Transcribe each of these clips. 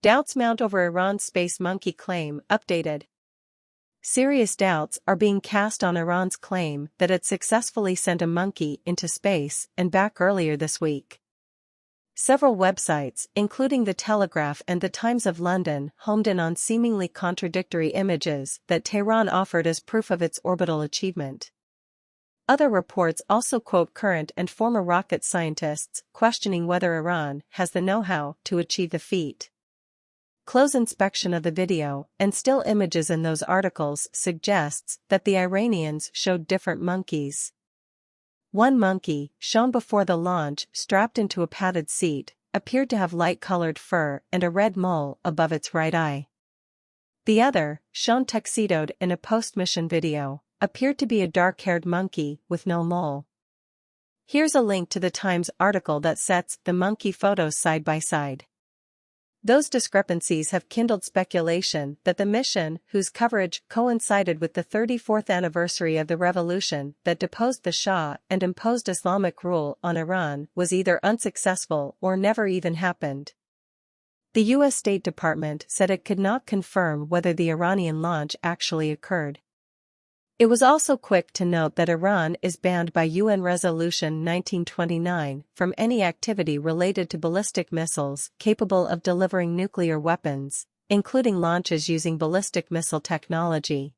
Doubts mount over Iran's space monkey claim, updated. Serious doubts are being cast on Iran's claim that it successfully sent a monkey into space and back earlier this week. Several websites, including The Telegraph and The Times of London, homed in on seemingly contradictory images that Tehran offered as proof of its orbital achievement. Other reports also quote current and former rocket scientists, questioning whether Iran has the know-how to achieve the feat. Close inspection of the video and still images in those articles suggests that the Iranians showed different monkeys. One monkey, shown before the launch strapped into a padded seat, appeared to have light-colored fur and a red mole above its right eye. The other, shown tuxedoed in a post-mission video, appeared to be a dark-haired monkey with no mole. Here's a link to the Times article that sets the monkey photos side by side. Those discrepancies have kindled speculation that the mission, whose coverage coincided with the 34th anniversary of the revolution that deposed the Shah and imposed Islamic rule on Iran, was either unsuccessful or never even happened. The U.S. State Department said it could not confirm whether the Iranian launch actually occurred. It was also quick to note that Iran is banned by UN Resolution 1929 from any activity related to ballistic missiles capable of delivering nuclear weapons, including launches using ballistic missile technology.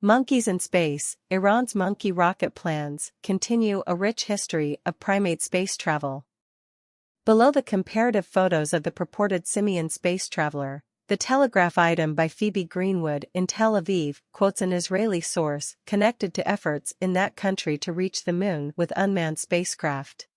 Monkeys in space. Iran's monkey rocket plans continue a rich history of primate space travel. Below the comparative photos of the purported simian space traveler, The Telegraph item by Phoebe Greenwood in Tel Aviv quotes an Israeli source connected to efforts in that country to reach the moon with unmanned spacecraft.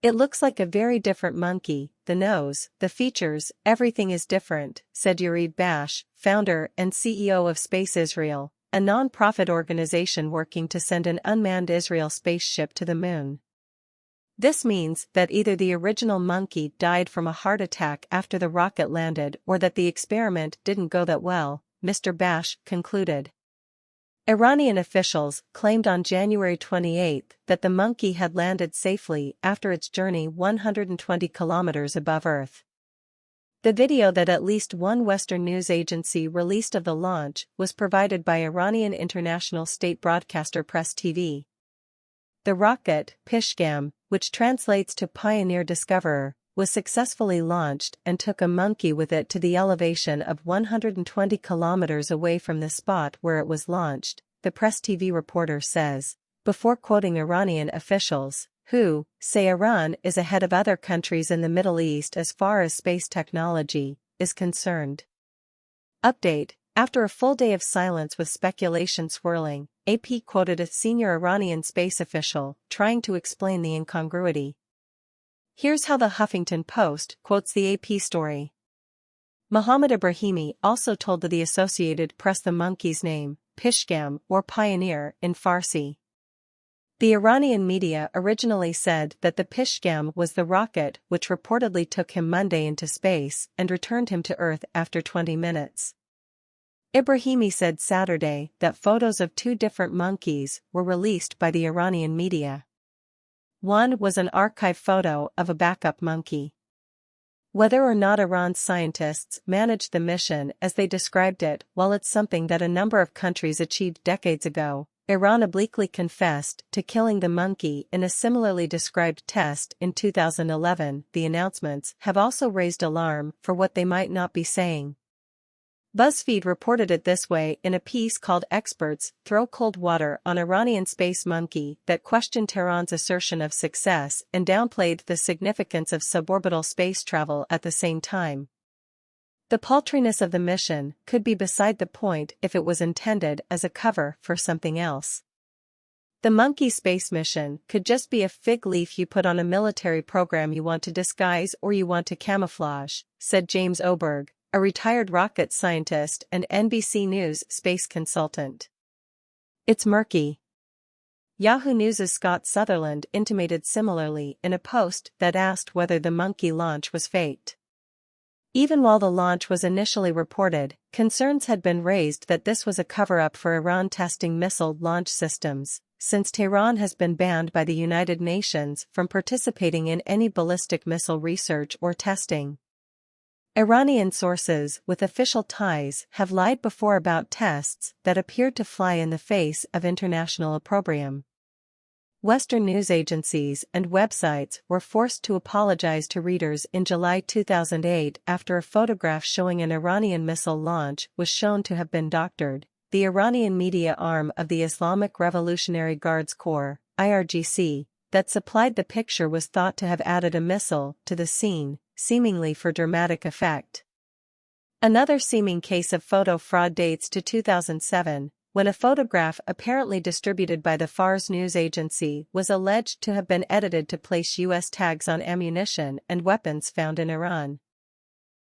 "It looks like a very different monkey, the nose, the features, everything is different," said Yurid Bash, founder and CEO of Space Israel, a non-profit organization working to send an unmanned Israel spaceship to the moon. This means that either the original monkey died from a heart attack after the rocket landed or that the experiment didn't go that well, Mr. Bash concluded. Iranian officials claimed on January 28 that the monkey had landed safely after its journey 120 kilometers above Earth. The video that at least one Western news agency released of the launch was provided by Iranian international state broadcaster Press TV. The rocket, Pishgam, which translates to Pioneer Discoverer, was successfully launched and took a monkey with it to the elevation of 120 kilometers away from the spot where it was launched, the Press TV reporter says, before quoting Iranian officials, who say Iran is ahead of other countries in the Middle East as far as space technology is concerned. Update: after a full day of silence with speculation swirling, AP quoted a senior Iranian space official trying to explain the incongruity. Here's how the Huffington Post quotes the AP story. Mohammad Ibrahimi also told the Associated Press the monkey's name, Pishgam or Pioneer in Farsi. The Iranian media originally said that the Pishgam was the rocket which reportedly took him Monday into space and returned him to Earth after 20 minutes. Ibrahimi said Saturday that photos of two different monkeys were released by the Iranian media. One was an archive photo of a backup monkey. Whether or not Iran's scientists managed the mission as they described it, while it's something that a number of countries achieved decades ago, Iran obliquely confessed to killing the monkey in a similarly described test in 2011. The announcements have also raised alarm for what they might not be saying. BuzzFeed reported it this way in a piece called "Experts Throw Cold Water on Iranian Space Monkey" that questioned Tehran's assertion of success and downplayed the significance of suborbital space travel at the same time. The paltriness of the mission could be beside the point if it was intended as a cover for something else. The monkey space mission could just be a fig leaf you put on a military program you want to disguise or you want to camouflage, said James Oberg, a retired rocket scientist and NBC News space consultant. It's murky. Yahoo News' Scott Sutherland intimated similarly in a post that asked whether the monkey launch was faked. Even while the launch was initially reported, concerns had been raised that this was a cover-up for Iran testing missile launch systems, since Tehran has been banned by the United Nations from participating in any ballistic missile research or testing. Iranian sources with official ties have lied before about tests that appeared to fly in the face of international opprobrium. Western news agencies and websites were forced to apologize to readers in July 2008 after a photograph showing an Iranian missile launch was shown to have been doctored. The Iranian media arm of the Islamic Revolutionary Guards Corps, IRGC, that supplied the picture was thought to have added a missile to the scene, seemingly for dramatic effect. Another seeming case of photo fraud dates to 2007, when a photograph apparently distributed by the Fars news agency was alleged to have been edited to place U.S. tags on ammunition and weapons found in Iran.